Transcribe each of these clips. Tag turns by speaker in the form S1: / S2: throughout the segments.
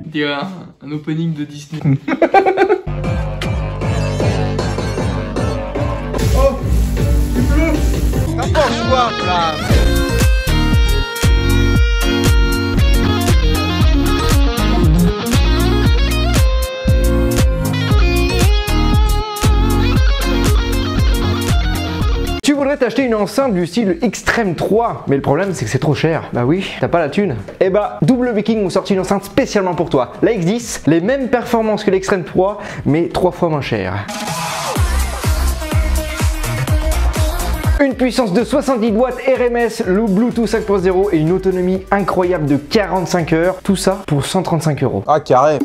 S1: On dirait un opening de Disney.
S2: Oh, il pleut. N'importe quoi, là.
S3: Tu voudrais t'acheter une enceinte du style Extreme 3, mais le problème c'est que c'est trop cher. Bah oui, t'as pas la thune. Et bah, WKing ont sorti une enceinte spécialement pour toi. La X10, les mêmes performances que l'Extreme 3, mais 3 fois moins cher. Une puissance de 70 watts RMS, le Bluetooth 5.0 et une autonomie incroyable de 45 heures. Tout ça pour 135 €.
S2: Ah, carré.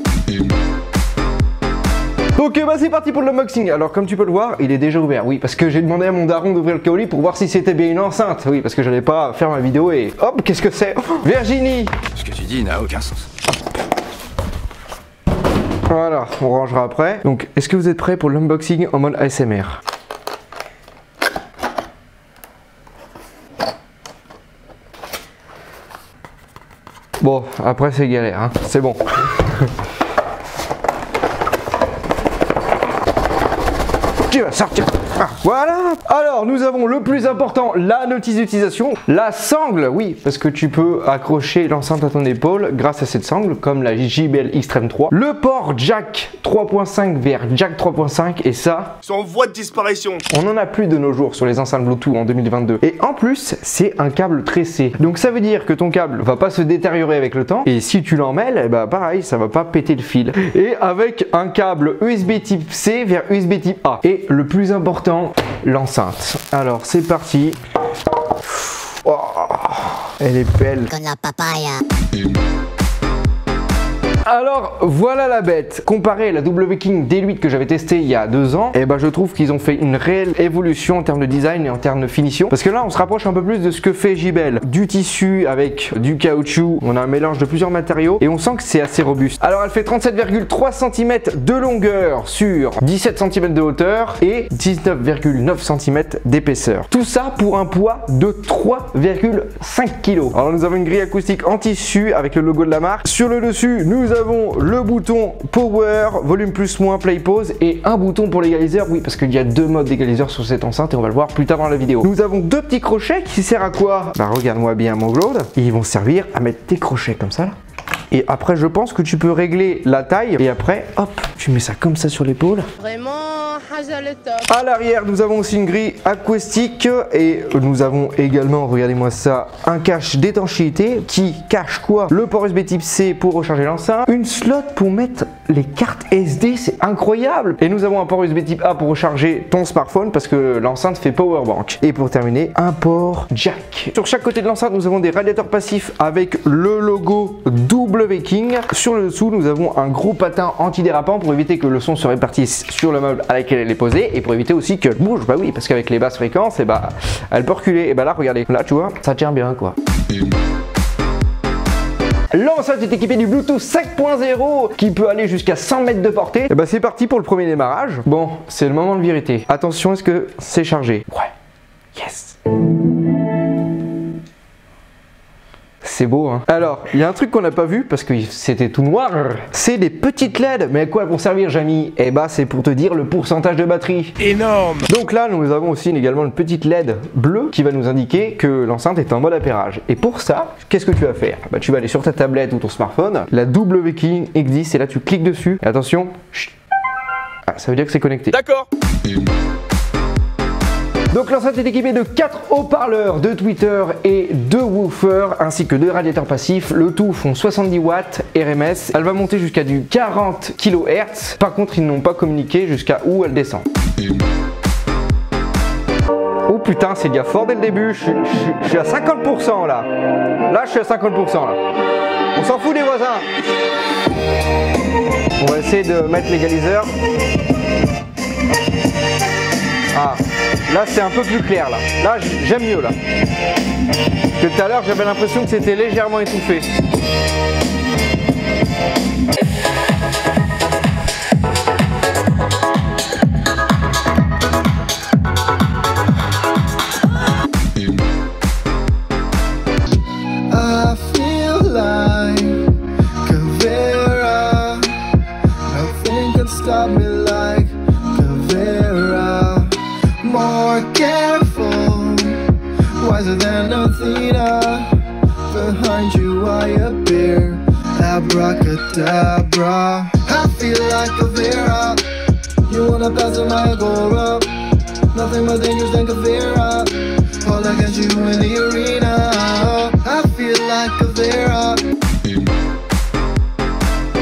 S3: Donc bah c'est parti pour l'unboxing. Alors comme tu peux le voir, il est déjà ouvert. Oui, parce que j'ai demandé à mon daron d'ouvrir le colis pour voir si c'était bien une enceinte. Oui, parce que j'allais pas faire ma vidéo et hop, qu'est-ce que c'est? Virginie.
S4: Ce que tu dis n'a aucun sens.
S3: Voilà, on rangera après. Donc est-ce que vous êtes prêts pour l'unboxing en mode ASMR? Bon, après c'est galère, hein. C'est bon. Tu vas sortir. Ah, voilà. Alors nous avons le plus important, la notice d'utilisation, la sangle, oui, parce que tu peux accrocher l'enceinte à ton épaule grâce à cette sangle, comme la JBL Extreme 3. Le port jack 3.5 vers jack 3.5 et ça,
S2: Ils sont en voie de disparition.
S3: on en a plus de nos jours sur les enceintes Bluetooth en 2022. Et en plus, c'est un câble tressé. Donc ça veut dire que ton câble va pas se détériorer avec le temps. Et si tu l'emmêles, eh ben pareil, ça va pas péter le fil. Et avec un câble USB type C vers USB type A. Et le plus important, l'enceinte. Alors c'est parti. Oh, elle est belle.
S5: Con la papaya.
S3: Alors voilà la bête. Comparé à la WKing D8 que j'avais testé il y a 2 ans, et ben je trouve qu'ils ont fait une réelle évolution en termes de design et en termes de finition. Parce que là on se rapproche un peu plus de ce que fait JBL. Du tissu avec du caoutchouc, on a un mélange de plusieurs matériaux et on sent que c'est assez robuste. Alors elle fait 37,3 cm de longueur sur 17 cm de hauteur et 19,9 cm d'épaisseur. Tout ça pour un poids de 3,5 kg. Alors nous avons une grille acoustique en tissu avec le logo de la marque. Sur le dessus, nous avons le bouton Power, volume plus moins, play pause et un bouton pour l'égaliseur. Oui, parce qu'il y a 2 modes d'égaliseur sur cette enceinte et on va le voir plus tard dans la vidéo. Nous avons 2 petits crochets qui servent à quoi? Bah regarde-moi bien mon Claude. Ils vont servir à mettre tes crochets comme ça là. Et après je pense que tu peux régler la taille et après hop, tu mets ça comme ça sur l'épaule.
S6: Vraiment, Haja le top.
S3: À l'arrière, nous avons aussi une grille acoustique et nous avons également, regardez-moi ça, un cache d'étanchéité qui cache quoi? Le port USB type C pour recharger l'enceinte, une slot pour mettre les cartes SD, c'est incroyable. Et nous avons un port USB type A pour recharger ton smartphone parce que l'enceinte fait powerbank. Et pour terminer, un port jack. Sur chaque côté de l'enceinte, nous avons des radiateurs passifs avec le logo WKing. Sur le dessous, nous avons un gros patin antidérapant pour éviter que le son se répartisse sur le meuble à laquelle elle est posée et pour éviter aussi qu'elle bouge. Bah oui, parce qu'avec les basses fréquences, et bah elle peut reculer. Et bah là, regardez, là tu vois, ça tient bien quoi. L'enceinte est équipée du Bluetooth 5.0 qui peut aller jusqu'à 100 mètres de portée. Et bah c'est parti pour le premier démarrage. Bon, c'est le moment de vérité. Attention, est-ce que c'est chargé? Ouais. Yes. C'est beau hein. Alors, il y a un truc qu'on n'a pas vu parce que c'était tout noir. C'est des petites LED. Mais à quoi elles vont servir, Jamy? Eh bah, c'est pour te dire le pourcentage de batterie.
S2: Énorme.
S3: Donc là, nous avons aussi également une petite LED bleue qui va nous indiquer que l'enceinte est en mode appairage. Et pour ça, qu'est-ce que tu vas faire? Bah, tu vas aller sur ta tablette ou ton smartphone, la WKing X10, et là tu cliques dessus. Et attention, chut. Ah, ça veut dire que c'est connecté.
S2: D'accord.
S3: Donc l'enceinte est équipée de 4 haut-parleurs, 2 tweeters et 2 woofers ainsi que 2 radiateurs passifs. Le tout font 70 watts RMS. Elle va monter jusqu'à du 40 kHz. Par contre, ils n'ont pas communiqué jusqu'à où elle descend. Oh putain, c'est déjà fort dès le début. Je suis à 50% là. Là, je suis à 50% là. On s'en fout des voisins. On va essayer de mettre l'égaliseur. Ah, là c'est un peu plus clair là. Là j'aime mieux là. Que tout à l'heure j'avais l'impression que c'était légèrement étouffé.
S7: Abracadabra, I feel like a Vera. You wanna pass my Agora? Nothing more dangerous than Vera. All against you in the arena. I feel like a Vera.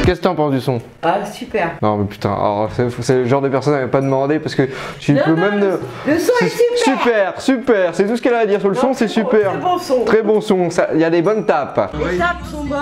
S3: Qu'est-ce que t'en penses du son?
S8: Ah, super.
S3: Non mais putain, c'est le genre de personne à ne pas demander parce que tu peux même...
S8: Le son est super.
S3: Super, super, c'est tout ce qu'elle a à dire sur le son, c'est super.
S8: Très bon son.
S3: Très bon son, il y a des bonnes tapes.
S8: Les tapes sont bonnes.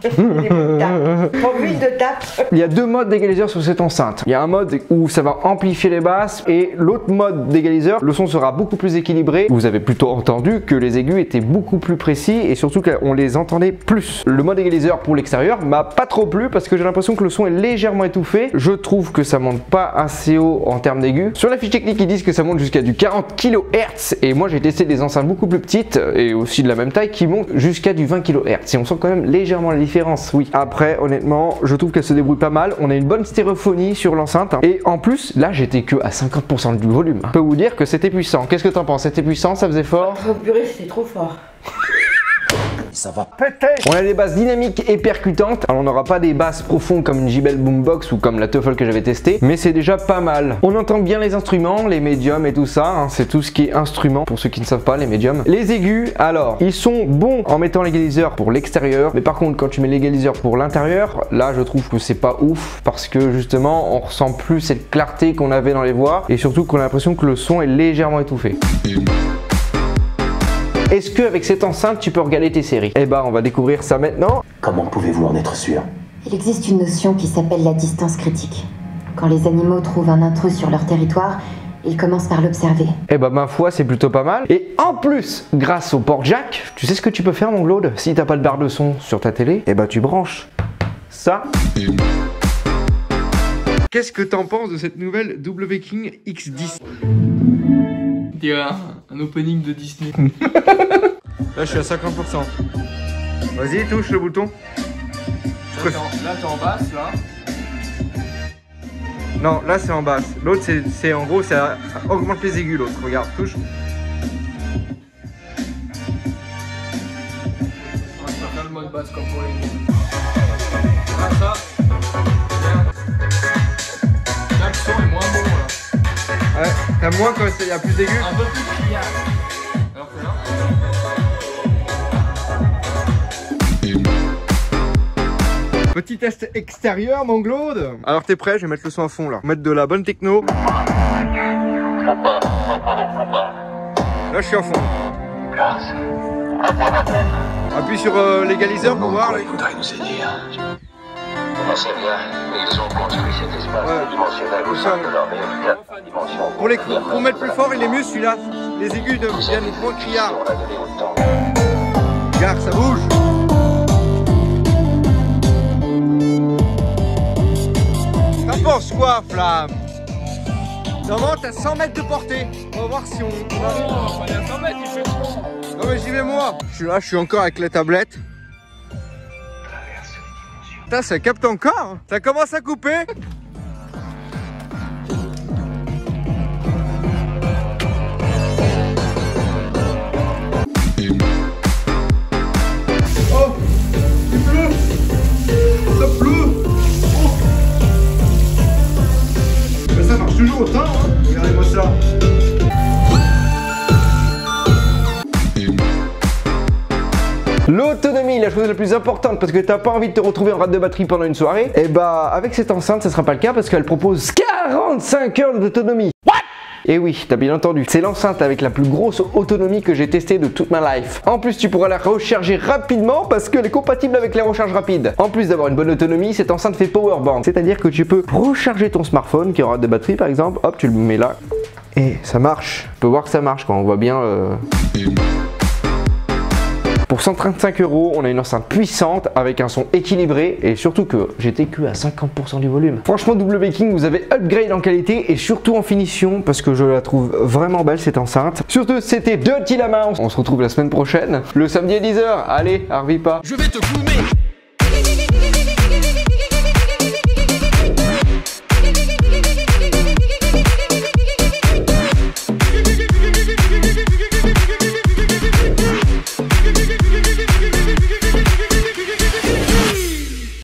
S8: Les bonnes tapes. Pour l'huile de tape.
S3: Il y a deux modes d'égaliseur sur cette enceinte. Il y a un mode où ça va amplifier les basses et l'autre mode d'égaliseur, le son sera beaucoup plus équilibré. Vous avez plutôt entendu que les aigus étaient beaucoup plus précis et surtout qu'on les entendait plus. Le mode égaliseur pour l'extérieur m'a pas trop plu parce que j'ai l'impression que le son est légèrement étouffé. Je trouve que ça monte pas assez haut en termes d'aigus. Sur la fiche technique, ils disent que ça monte jusqu'à du 40 kHz et moi j'ai testé des enceintes beaucoup plus petites et aussi de la même taille qui montent jusqu'à du 20 kHz et on sent quand même légèrement la différence, oui. Après, honnêtement, je trouve qu'elle se débrouille pas mal. On a une bonne stéréophonie sur l'enceinte et en plus, là j'étais que à 50% du volume. Je peux vous dire que c'était puissant. Qu'est-ce que t'en penses? C'était puissant? Ça faisait fort?
S8: Oh purée, c'était trop fort.
S3: Ça va péter. On a des basses dynamiques et percutantes. Alors on n'aura pas des basses profondes comme une JBL Boombox ou comme la Tuffle que j'avais testé, mais c'est déjà pas mal. On entend bien les instruments, les médiums et tout ça, hein. C'est tout ce qui est instrument pour ceux qui ne savent pas, les médiums. Les aigus, alors ils sont bons en mettant l'égaliseur pour l'extérieur, mais par contre quand tu mets l'égaliseur pour l'intérieur, là je trouve que c'est pas ouf parce que justement on ressent plus cette clarté qu'on avait dans les voix et surtout qu'on a l'impression que le son est légèrement étouffé. Est-ce qu'avec cette enceinte, tu peux regarder tes séries? Eh ben, on va découvrir ça maintenant.
S9: Comment pouvez-vous en être sûr?
S5: Il existe une notion qui s'appelle la distance critique. Quand les animaux trouvent un intrus sur leur territoire, ils commencent par l'observer.
S3: Eh ben, ma foi, c'est plutôt pas mal. Et en plus, grâce au port jack, tu sais ce que tu peux faire, mon Claude? Si t'as pas de barre de son sur ta télé, eh ben, tu branches ça. Qu'est-ce que t'en penses de cette nouvelle W-King X10?
S1: Un opening de Disney.
S3: Là je suis à 50%. Vas-y, touche le bouton.
S1: Là t'es en basse là.
S3: Non, là c'est en basse. L'autre c'est en gros ça augmente les aigus l'autre. Regarde, touche.
S1: On va faire le mode basse comme pour les aigus. Là ça. Là le son est moins bon là.
S3: Ouais, t'as moins quand il y a plus d'aigus.
S1: Un peu plus criard. Alors que là.
S3: Petit test extérieur, mon Claude. Alors t'es prêt? Je vais mettre le son à fond là. Mettre de la bonne techno. Là je suis à fond. Appuie sur l'égaliseur pour voir.
S4: Il faudrait nous aider. On sait bien, mais ils ont construit cet espace dimensionnel au sein de leur véritable dimension.
S3: Pour mettre plus fort, il est mieux celui-là. Les aigus deviennent moins criards. Regarde, ça bouge. T'en penses quoi, Flamme? Normalement, t'as 100 mètres de portée. On va voir si on...
S1: Non, il y a 100 mètres, il fait trop.
S3: Non mais j'y vais moi. Je suis là, je suis encore avec la tablette. Putain, ça capte encore. Ça commence à couper. Oh, il pleut. Ça pleut. Oh. Mais ça marche toujours autant, hein. Regardez-moi ça. L'autonomie, la chose la plus importante parce que t'as pas envie de te retrouver en rate de batterie pendant une soirée. Et bah avec cette enceinte ça sera pas le cas parce qu'elle propose 45 heures d'autonomie. Et oui, t'as bien entendu, c'est l'enceinte avec la plus grosse autonomie que j'ai testée de toute ma life. En plus, tu pourras la recharger rapidement parce qu'elle est compatible avec les recharges rapides. En plus d'avoir une bonne autonomie, cette enceinte fait powerbank, c'est-à-dire que tu peux recharger ton smartphone qui aura de batterie par exemple, hop, tu le mets là et ça marche. Tu peux voir que ça marche quand on voit bien. Pour 135 €, on a une enceinte puissante avec un son équilibré et surtout que j'étais que à 50% du volume. Franchement, W-King, vous avez upgrade en qualité et surtout en finition parce que je la trouve vraiment belle cette enceinte. Surtout, c'était Dirty Lama. On se retrouve la semaine prochaine, le samedi à 10 h. Allez, Harvey pas.
S2: Je vais te goumer.